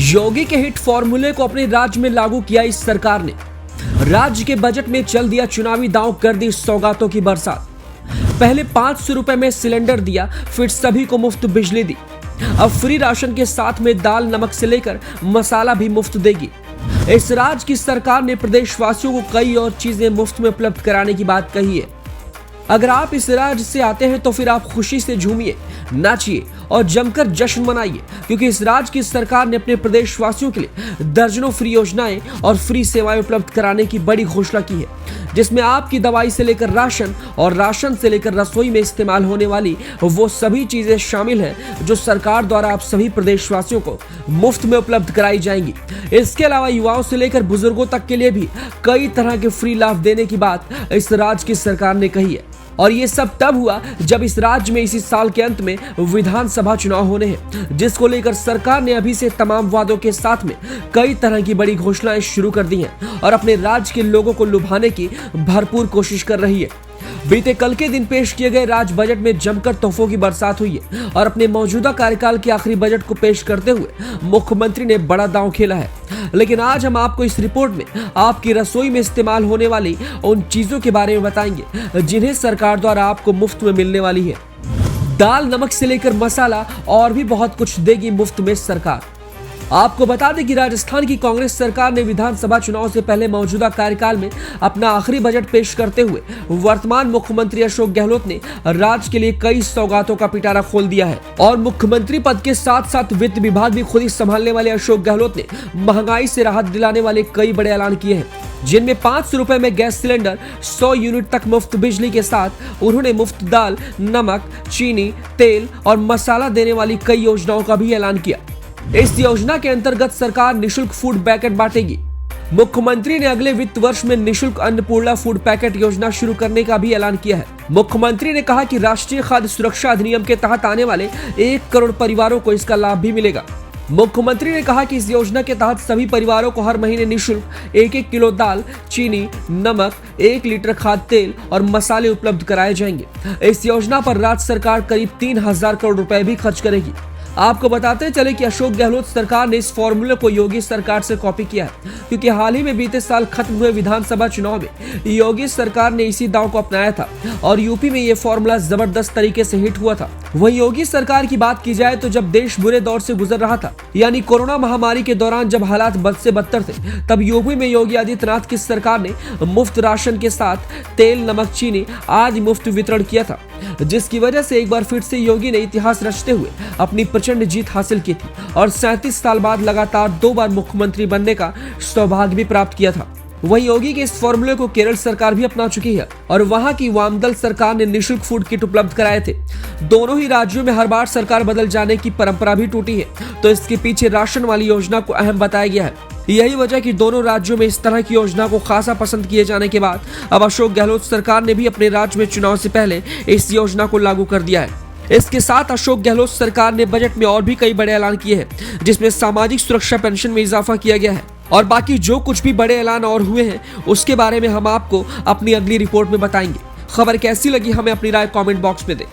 योगी के हिट फॉर्मूले को अपने राज्य में लागू किया इस सरकार ने। राज्य के बजट में चल दिया चुनावी दांव, कर दी सौगातों की बरसात। पहले 500 रुपए में सिलेंडर दिया, फिर सभी को मुफ्त बिजली दी। अब फ्री राशन के साथ में दाल नमक से लेकर मसाला भी मुफ्त देगी। इस राज्य की सरकार ने प्रदेशवासियों को कई और चीजें मुफ्त में उपलब्ध कराने की बात कही है। अगर आप इस राज्य से आते हैं तो फिर आप खुशी से झूमिए, नाचिए और जमकर जश्न मनाइए, क्योंकि इस राज्य की सरकार ने अपने प्रदेशवासियों के लिए दर्जनों फ्री योजनाएं और फ्री सेवाएं उपलब्ध कराने की बड़ी घोषणा की है, जिसमें आपकी दवाई से लेकर राशन और राशन से लेकर रसोई में इस्तेमाल होने वाली वो सभी चीजें शामिल हैं जो सरकार द्वारा आप सभी प्रदेशवासियों को मुफ्त में उपलब्ध कराई जाएंगी। इसके अलावा युवाओं से लेकर बुजुर्गों तक के लिए भी कई तरह के फ्री लाभ देने की बात इस राज्य की सरकार ने कही है। और ये सब तब हुआ जब इस राज्य में इसी साल के अंत में विधानसभा चुनाव होने हैं, जिसको लेकर सरकार ने अभी से तमाम वादों के साथ में कई तरह की बड़ी घोषणाएं शुरू कर दी हैं और अपने राज्य के लोगों को लुभाने की भरपूर कोशिश कर रही है। बीते कल के दिन पेश किए गए राज्य बजट में जमकर तोहफों की बरसात हुई है और अपने मौजूदा कार्यकाल के आखिरी बजट को पेश करते हुए मुख्यमंत्री ने बड़ा दांव खेला है। लेकिन आज हम आपको इस रिपोर्ट में आपकी रसोई में इस्तेमाल होने वाली उन चीजों के बारे में बताएंगे जिन्हें सरकार द्वारा आपको मुफ्त में मिलने वाली है। दाल नमक से लेकर मसाला और भी बहुत कुछ देगी मुफ्त में सरकार। आपको बता दें कि राजस्थान की कांग्रेस सरकार ने विधानसभा चुनाव से पहले मौजूदा कार्यकाल में अपना आखिरी बजट पेश करते हुए वर्तमान मुख्यमंत्री अशोक गहलोत ने राज्य के लिए कई सौगातों का पिटारा खोल दिया है। और मुख्यमंत्री पद के साथ साथ वित्त विभाग भी खुद ही संभालने वाले अशोक गहलोत ने महंगाई से राहत दिलाने वाले कई बड़े ऐलान किए हैं, जिनमें 500 रुपए में गैस सिलेंडर, 100 यूनिट तक मुफ्त बिजली के साथ उन्होंने मुफ्त दाल, नमक, चीनी, तेल और मसाला देने वाली कई योजनाओं का भी ऐलान किया। इस योजना के अंतर्गत सरकार निशुल्क फूड पैकेट बांटेगी। मुख्यमंत्री ने अगले वित्त वर्ष में निशुल्क अन्नपूर्णा फूड पैकेट योजना शुरू करने का भी ऐलान किया है। मुख्यमंत्री ने कहा कि राष्ट्रीय खाद्य सुरक्षा अधिनियम के तहत आने वाले 1 करोड़ परिवारों को इसका लाभ भी मिलेगा। मुख्यमंत्री ने कहा कि इस योजना के तहत सभी परिवारों को हर महीने निःशुल्क 1-1 किलो दाल, चीनी, नमक, 1 लीटर खाद्य तेल और मसाले उपलब्ध कराए जाएंगे। इस योजना पर राज्य सरकार करीब 3000 करोड़ रुपए भी खर्च करेगी। आपको बताते चले कि अशोक गहलोत सरकार ने इस फॉर्मूले को योगी सरकार से कॉपी किया है, क्योंकि हाल ही में बीते साल खत्म हुए विधानसभा चुनाव में योगी सरकार ने इसी दांव को अपनाया था और यूपी में ये फॉर्मूला जबरदस्त तरीके से हिट हुआ था। वहीं योगी सरकार की बात की जाए तो जब देश बुरे दौर से गुजर रहा था, यानी कोरोना महामारी के दौरान जब हालात बद से बदतर थे, तब यूपी में योगी आदित्यनाथ की सरकार ने मुफ्त राशन के साथ तेल, नमक, चीनी आज मुफ्त वितरण किया था, जिसकी वजह से एक बार फिर से योगी ने इतिहास रचते हुए अपनी प्रचंड जीत हासिल की थी और 37 साल बाद लगातार 2 बार मुख्यमंत्री बनने का सौभाग्य भी प्राप्त किया था। वहीं योगी के इस फॉर्मूले को केरल सरकार भी अपना चुकी है और वहां की वामदल सरकार ने निःशुल्क फूड किट उपलब्ध कराए थे। दोनों ही राज्यों में हर बार सरकार बदल जाने की परंपरा भी टूटी है, तो इसके पीछे राशन वाली योजना को अहम बताया गया है। यही वजह कि दोनों राज्यों में इस तरह की योजना को खासा पसंद किए जाने के बाद अब अशोक गहलोत सरकार ने भी अपने राज्य में चुनाव से पहले इस योजना को लागू कर दिया है। इसके साथ अशोक गहलोत सरकार ने बजट में और भी कई बड़े ऐलान किए हैं, जिसमें सामाजिक सुरक्षा पेंशन में इजाफा किया गया है और बाकी जो कुछ भी बड़े ऐलान और हुए हैं उसके बारे में हम आपको अपनी अगली रिपोर्ट में बताएंगे। खबर कैसी लगी हमें अपनी राय कमेंट बॉक्स में दें।